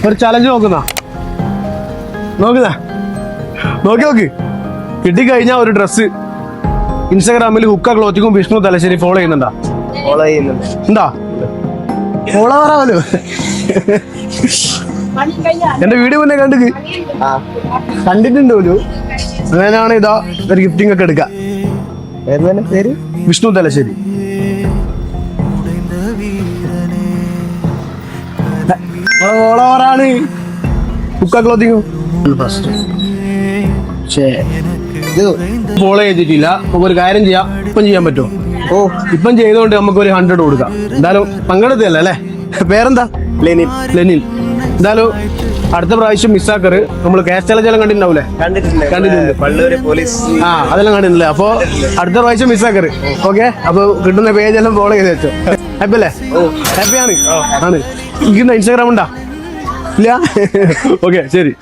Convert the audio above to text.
ഒരു ചലഞ്ച് നോക്കി നോക്ക് കിട്ടിക്കഴിഞ്ഞാൽ ഒരു ഡ്രസ്സ് ഇൻസ്റ്റാഗ്രാമിൽ ഹുക്ക ക്ലോത്തിങ്ങും വിഷ്ണു തലശ്ശേരി ഫോളോ ചെയ്യുന്നുണ്ടാ? എന്താ ഫോളോ പറയാമല്ലോ. എന്റെ വീഡിയോ മുന്നേ കണ്ടിട്ടുണ്ട് പോലും. അങ്ങനെയാണ് ഇതാ ഒരു ഗിഫ്റ്റിംഗ് ഒക്കെ എടുക്കാം. പേര് വിഷ്ണു തലശ്ശേരി. ഫോളോവറാണ് ഹുക്ക ക്ലോത്തിങ്ങും. ഫോളോ ചെയ്തിട്ടില്ല. നമുക്കൊരു കാര്യം ചെയ്യാം. ഇപ്പം ചെയ്യാൻ പറ്റുമോ? ഇപ്പം ചെയ്തുകൊണ്ട് നമുക്കൊരു 100 കൊടുക്കാം. എന്തായാലും പങ്കെടുത്തല്ലേ അല്ലേ? പേരെന്താ? ലെനിൻ. എന്തായാലും അടുത്ത പ്രാവശ്യം മിസ്സാക്കറ്. നമ്മൾ ക്യാഷ് ചലഞ്ചെല്ലാം കണ്ടിട്ടുണ്ടാവൂലേ? കണ്ടിട്ടുണ്ട്. അതെല്ലാം കണ്ടിട്ടില്ലേ? അപ്പൊ അടുത്ത പ്രാവശ്യം മിസ്സാക്കറ്. ഓക്കെ. അപ്പൊ കിട്ടുന്ന പേജെല്ലാം ഫോളോ ചെയ്ത് വെച്ചോ. ഹാപ്പി അല്ലേ? ഹാപ്പിയാണ്. ഇൻസ്റ്റാഗ്രാം ഉണ്ടാ? ഇല്ല. ഓക്കെ, ശരി.